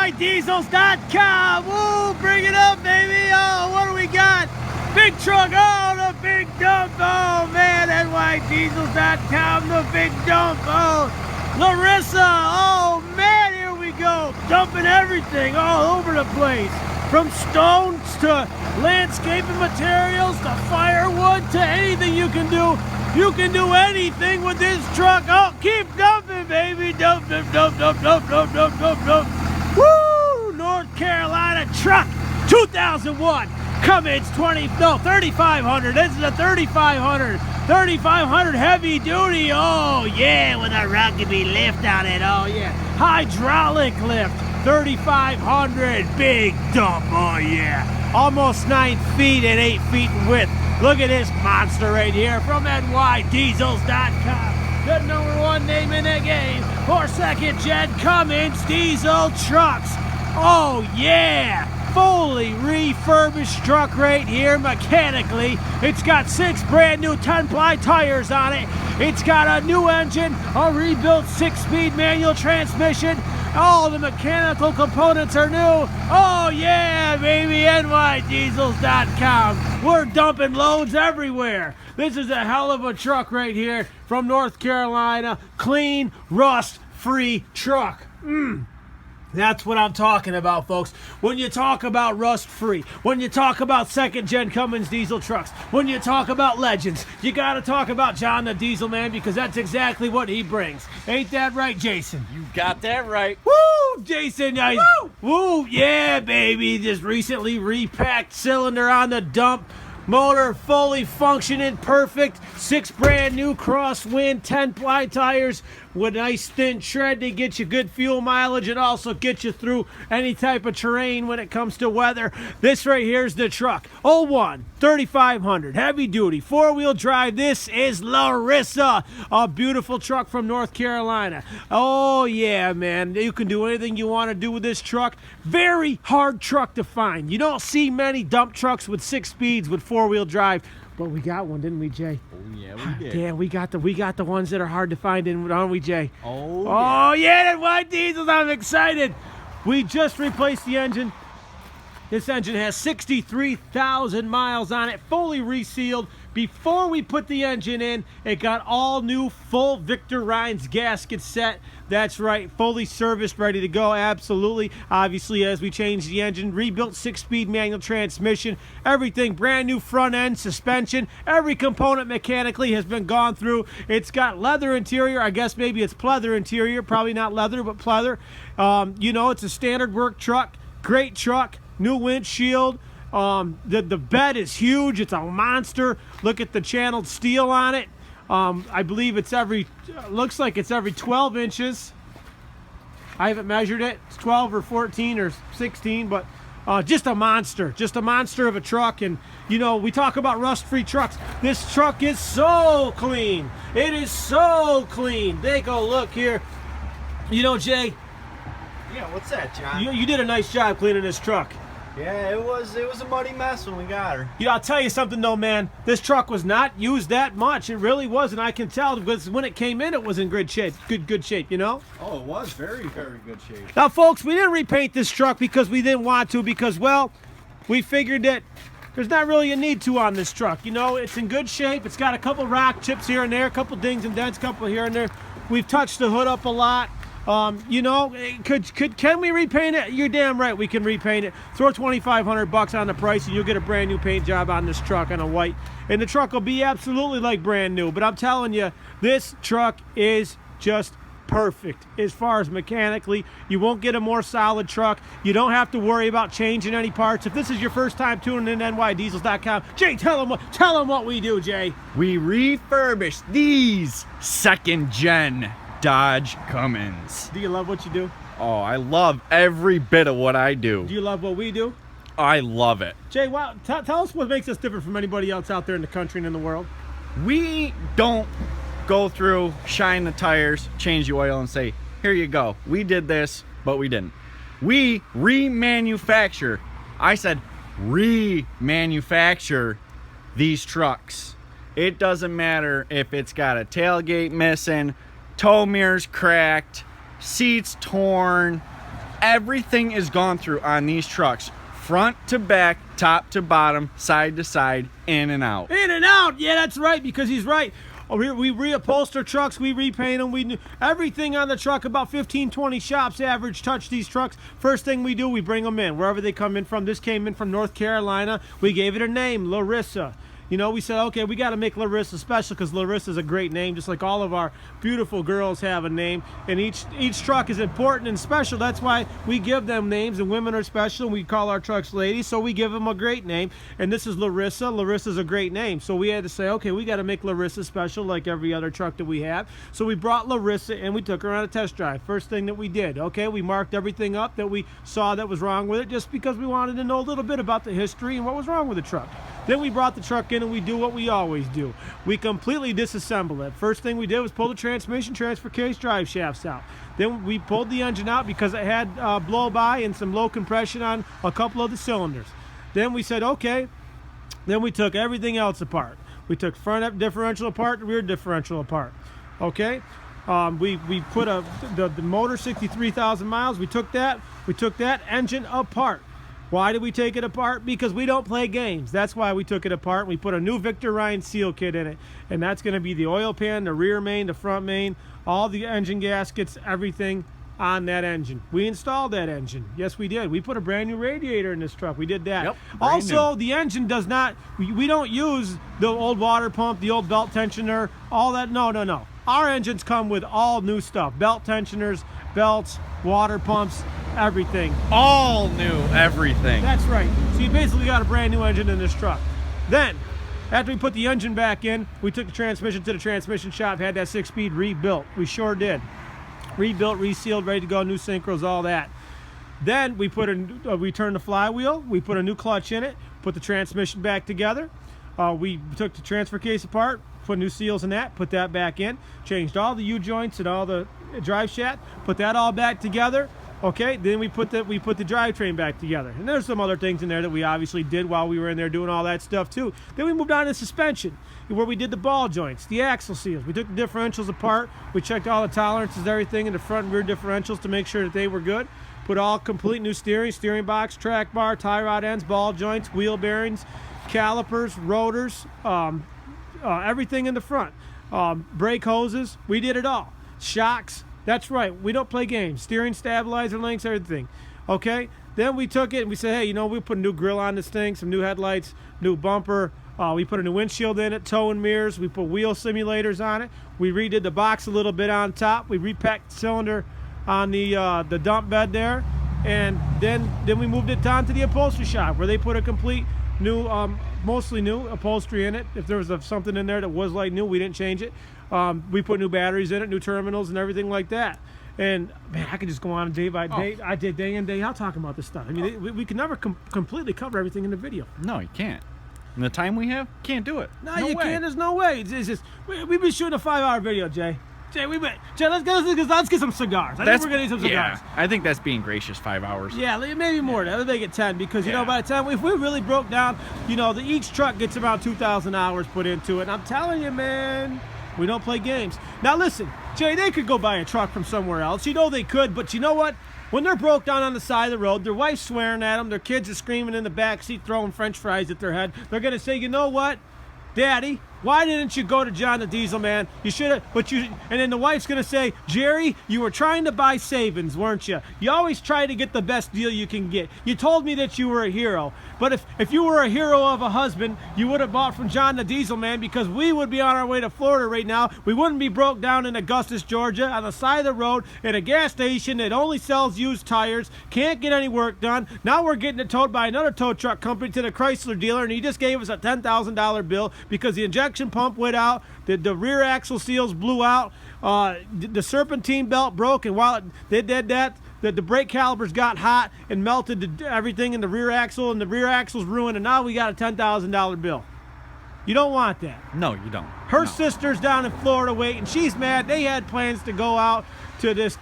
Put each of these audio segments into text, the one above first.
Nydiesels.com. Woo, bring it up, baby. Oh, what do we got? Big truck. Oh, the big dump. Oh, man, Nydiesels.com, the big dump. Oh, Larisa. Oh, man, here we go. Dumping everything all over the place. From stones to landscaping materials to firewood to anything you can do. You can do anything with this truck. Oh, keep dumping, baby. Dump, dump, dump, dump, dump, dump, dump, dump, dump. Woo! North Carolina truck, 2001. Cummins 3500. This is a 3500. 3500 heavy duty. Oh, yeah, with a rugby lift on it. Oh, yeah. Hydraulic lift. 3500. Big dump. Oh, yeah. Almost 9 feet and 8 feet in width. Look at this monster right here from Nydiesels.com. The #1 name in the game for second-gen Cummins diesel trucks. Oh, yeah. Fully refurbished truck right here mechanically. It's got 6 brand new 10-ply tires on it. It's got a new engine, a rebuilt 6-speed manual transmission. All the mechanical components are new. Oh yeah, baby, Nydiesels.com. We're dumping loads everywhere. This is a hell of a truck right here from North Carolina. Clean, rust-free truck. That's what I'm talking about, folks. When you talk about rust-free, when you talk about second-gen Cummins diesel trucks, when you talk about legends, you got to talk about John the Diesel Man, because that's exactly what he brings. Ain't that right, Jason? You got that right. Woo, Jason! Nice. Woo, yeah, baby. Just recently repacked cylinder on the dump. Motor fully functioning, perfect. 6 brand new crosswind 10-ply tires with nice thin tread to get you good fuel mileage and also get you through any type of terrain when it comes to weather. This right here is the truck. 01 3500 heavy duty 4-wheel drive. This is Larisa, a beautiful truck from North Carolina. Oh yeah, man, you can do anything you want to do with this truck. Very hard truck to find. You don't see many dump trucks with 6 speeds with 4-wheel drive. But we got one, didn't we, Jay? Oh yeah, we did. Damn, we got the ones that are hard to find, aren't we, Jay? Oh yeah, that Nydiesels. I'm excited. We just replaced the engine. This engine has 63,000 miles on it, fully resealed. Before we put the engine in, it got all new full Victor Reinz gasket set. That's right, fully serviced, ready to go, absolutely. Obviously, as we changed the engine, rebuilt 6-speed manual transmission, everything brand new front end, suspension, every component mechanically has been gone through. It's got leather interior. I guess maybe it's pleather interior, probably not leather, but pleather. You know, it's a standard work truck, great truck, new windshield. The bed is huge. It's a monster. Look at the channeled steel on it. I believe it's looks like it's every 12 inches. I haven't measured it. It's 12 or 14 or 16, but just a monster of a truck. And you know, we talk about rust-free trucks. This truck is so clean. It is so clean. Take a look here. You know, Jay. Yeah, what's that, John? You did a nice job cleaning this truck. Yeah, it was a muddy mess when we got her. You know, I'll tell you something though, man. This truck was not used that much. It really wasn't. I can tell because when it came in, it was in good shape. Good shape, you know? Oh, it was very, very good shape. Now, folks, we didn't repaint this truck because we didn't want to, because, well, we figured that there's not really a need to on this truck. You know, it's in good shape. It's got a couple rock chips here and there, a couple dings and dents, a couple here and there. We've touched the hood up a lot. You know, can we repaint it? You're damn right we can repaint it. Throw $2,500 on the price and you'll get a brand new paint job on this truck on a white. And the truck will be absolutely like brand new. But I'm telling you, this truck is just perfect as far as mechanically. You won't get a more solid truck. You don't have to worry about changing any parts. If this is your first time tuning in to Nydiesels.com, Jay, tell them what we do, Jay. We refurbish these second-gen Dodge Cummins. Do you love what you do? Oh, I love every bit of what I do. Do you love what we do? I love it. Jay, wow, tell us what makes us different from anybody else out there in the country and in the world. We don't go through, shine the tires, change the oil, and say, here you go. We did this, but we didn't. We remanufacture. I said remanufacture these trucks. It doesn't matter if it's got a tailgate missing, tow mirrors cracked, seats torn, Everything is gone through on these trucks, front to back, top to bottom, side to side, in and out. In and out. Yeah, that's right, because he's right. We reupholster trucks, we repaint them, everything on the truck. About 15, 20 shops average touch these trucks. First thing we do, we bring them in, wherever they come in from. This came in from North Carolina. We gave it a name, Larisa. You know, we said, okay, we got to make Larisa special because Larisa is a great name, just like all of our beautiful girls have a name. And each truck is important and special. That's why we give them names, and women are special. We call our trucks ladies, so we give them a great name. And this is Larisa. Larisa's a great name. So we had to say, okay, we got to make Larisa special like every other truck that we have. So we brought Larisa and we took her on a test drive. First thing that we did, okay, we marked everything up that we saw that was wrong with it, just because we wanted to know a little bit about the history and what was wrong with the truck. Then we brought the truck in and we do what we always do. We completely disassemble it. First thing we did was pull the transmission, transfer case, drive shafts out. Then we pulled the engine out because it had blow-by and some low compression on a couple of the cylinders. Then we said, okay. Then we took everything else apart. We took front differential apart, rear differential apart. Okay? We put the motor 63,000 miles. We took that engine apart. Why did we take it apart? Because we don't play games. That's why we took it apart. We put a new Victor Ryan seal kit in it, and that's going to be the oil pan, the rear main, the front main, all the engine gaskets, everything on that engine. We installed that engine. Yes, we did. We put a brand new radiator in this truck. We did that. Yep, also, the engine does not, we don't use the old water pump, the old belt tensioner, all that. No. Our engines come with all new stuff. Belt tensioners, belts, water pumps, everything. All new everything. That's right. So you basically got a brand new engine in this truck. Then, after we put the engine back in, we took the transmission to the transmission shop, had that 6-speed rebuilt. We sure did. Rebuilt, resealed, ready to go, new synchros, all that. Then we turned the flywheel, we put a new clutch in it, put the transmission back together. We took the transfer case apart, put new seals in that, put that back in, changed all the U-joints and all the drive shaft, put that all back together. Okay, then we put the drivetrain back together. And there's some other things in there that we obviously did while we were in there doing all that stuff too. Then we moved on to suspension, where we did the ball joints, the axle seals. We took the differentials apart. We checked all the tolerances, everything in the front and rear differentials to make sure that they were good. Put all complete new steering box, track bar, tie rod ends, ball joints, wheel bearings, calipers, rotors, everything in the front. Brake hoses, we did it all. Shocks. That's right, we don't play games. Steering, stabilizer links, everything. Okay? Then we took it and we said, hey, you know, we put a new grill on this thing, some new headlights, new bumper. We put a new windshield in it, tow and mirrors. We put wheel simulators on it. We redid the box a little bit on top. We repacked the cylinder on the dump bed there. And then we moved it down to the upholstery shop, where they put a complete new, mostly new upholstery in it. If there was something in there that was like new, we didn't change it. We put new batteries in it, new terminals and everything like that. And man, I could just go on day by day. I did day in, day out talking about this stuff. I mean, we can never completely cover everything in the video. No, you can't. In the time we have, can't do it. No, you can't. There's no way. It's just we've been shooting a 5-hour video, Jay. Jay, let's get some cigars. I think we're gonna need some cigars. Yeah, I think that's being gracious. 5 hours. Yeah, maybe more. Let's make it 10, because you know, by the time if we really broke down, you know, each truck gets about 2,000 hours put into it. And I'm telling you, man, we don't play games. Now listen, Jay, they could go buy a truck from somewhere else. You know they could, but you know what? When they're broke down on the side of the road, their wife's swearing at them, their kids are screaming in the back seat, throwing French fries at their head. They're gonna say, you know what, Daddy, why didn't you go to John the Diesel Man? You should have, and then the wife's gonna say, Jerry, you were trying to buy savings, weren't you? You always try to get the best deal you can get. You told me that you were a hero, but if you were a hero of a husband, you would have bought from John the Diesel Man, because we would be on our way to Florida right now. We wouldn't be broke down in Augustus, Georgia, on the side of the road at a gas station that only sells used tires, can't get any work done. Now we're getting it towed by another tow truck company to the Chrysler dealer, and he just gave us a $10,000 bill because the injection pump went out, the rear axle seals blew out, the serpentine belt broke, and while they did that, the brake calipers got hot and melted everything in the rear axle, and the rear axle's ruined, and now we got a $10,000 bill. You don't want that. No, you don't. Her sister's down in Florida waiting. She's mad. They had plans to go out to this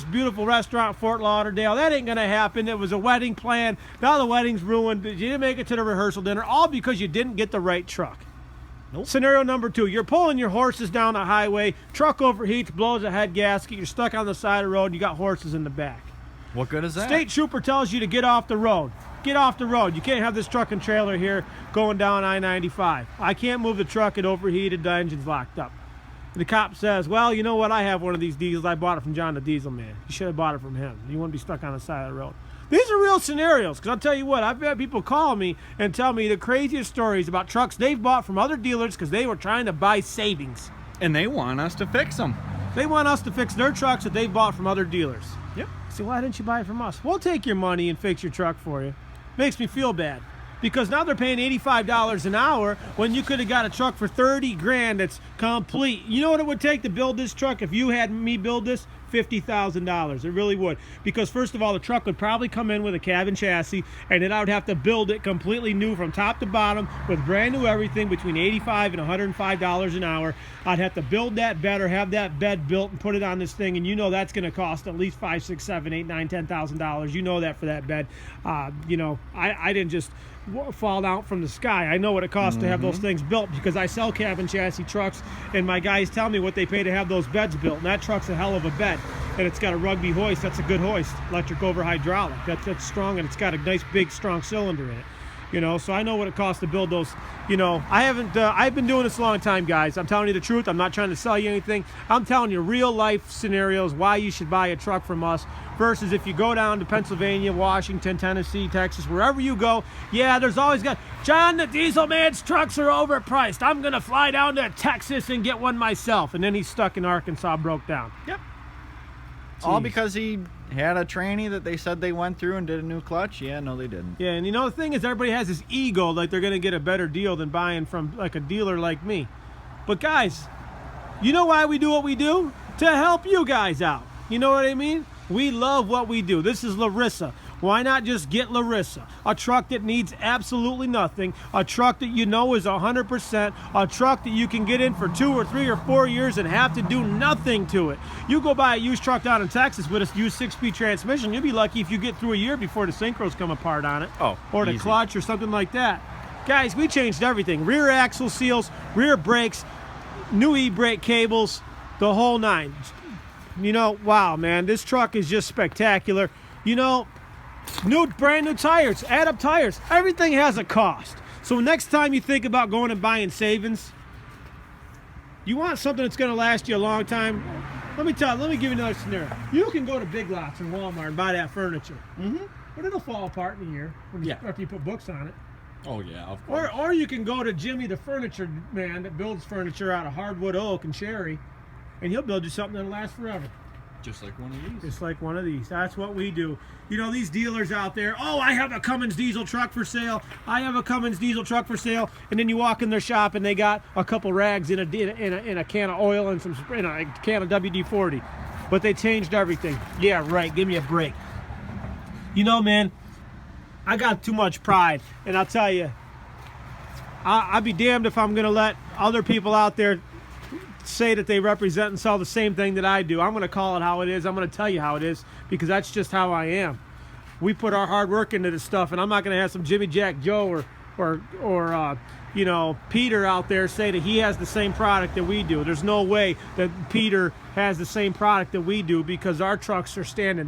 beautiful restaurant in Fort Lauderdale. That ain't gonna happen. It was a wedding plan. Now the wedding's ruined. You didn't make it to the rehearsal dinner, all because you didn't get the right truck. Nope. Scenario number 2, you're pulling your horses down the highway, truck overheats, blows a head gasket, you're stuck on the side of the road, and you got horses in the back. What good is that? State trooper tells you to get off the road. Get off the road. You can't have this truck and trailer here going down I-95. I can't move the truck. It overheated. The engine's locked up. The cop says, well, you know what? I have one of these diesels. I bought it from John the Diesel Man. You should have bought it from him. You wouldn't be stuck on the side of the road. These are real scenarios, because I'll tell you what, I've had people call me and tell me the craziest stories about trucks they've bought from other dealers because they were trying to buy savings. And they want us to fix them. They want us to fix their trucks that they've bought from other dealers. Yep. So why didn't you buy it from us? We'll take your money and fix your truck for you. Makes me feel bad. Because now they're paying $85 an hour when you could have got a truck for 30 grand that's complete. You know what it would take to build this truck if you had me build this? $50,000. It really would. Because first of all, the truck would probably come in with a cab and chassis, and then I would have to build it completely new from top to bottom with brand new everything between $85 and $105 an hour. I'd have to build that bed or have that bed built and put it on this thing, and you know that's going to cost at least $5, $6, $7, $8, $9, $10,000. You know that for that bed. You know, I didn't just fall out from the sky. I know what it costs to have those things built because I sell cab and chassis trucks, and my guys tell me what they pay to have those beds built, and that truck's a hell of a bed. And it's got a rugby hoist. That's a good hoist. Electric over hydraulic. That's strong, and it's got a nice big strong cylinder in it. You know, so I know what it costs to build those. You know, I've been doing this a long time, guys. I'm telling you the truth. I'm not trying to sell you anything. I'm telling you real life scenarios why you should buy a truck from us versus if you go down to Pennsylvania, Washington, Tennessee, Texas, wherever you go. Yeah, there's always got John the Diesel Man's trucks are overpriced. I'm gonna fly down to Texas and get one myself. And then he's stuck in Arkansas, broke down. Yep. All because he had a tranny that they said they went through and did a new clutch? Yeah, no, they didn't. Yeah, and you know the thing is everybody has this ego like they're going to get a better deal than buying from like a dealer like me. But guys, you know why we do what we do? To help you guys out. You know what I mean? We love what we do. This is Larisa. Why not just get Larisa? A truck that needs absolutely nothing, a truck that you know is 100%, a truck that you can get in for 2 or 3 or 4 years and have to do nothing to it. You go buy a used truck down in Texas with a used 6-speed transmission, you'll be lucky if you get through a year before the synchros come apart on it. Oh, or the easy. clutch or something like that. Guys, we changed everything. Rear axle seals, rear brakes, new e-brake cables, the whole nine. You know, wow, man, this truck is just spectacular. You know, brand new tires, add up tires. Everything has a cost. So next time you think about going and buying savings, you want something that's going to last you a long time. Let me give you another scenario. You can go to Big Lots or Walmart and buy that furniture. But it'll fall apart in a year after you put books on it. Oh yeah, of course. Or you can go to Jimmy the furniture man that builds furniture out of hardwood oak and cherry, and he'll build you something that'll last forever. Just like one of these. Just like one of these. That's what we do. You know, these dealers out there, oh, I have a Cummins diesel truck for sale. I have a Cummins diesel truck for sale. And then you walk in their shop and they got a couple rags in a can of oil and in a can of WD-40. But they changed everything. Yeah, right. Give me a break. You know, man, I got too much pride. And I'll tell you, I'd be damned if I'm going to let other people out there say that they represent and sell the same thing that I do. I'm going to call it how it is. I'm going to tell you how it is because that's just how I am. We put our hard work into this stuff, and I'm not going to have some Jimmy Jack Joe or you know, Peter out there say that he has the same product that we do. There's no way that Peter has the same product that we do because our trucks are standing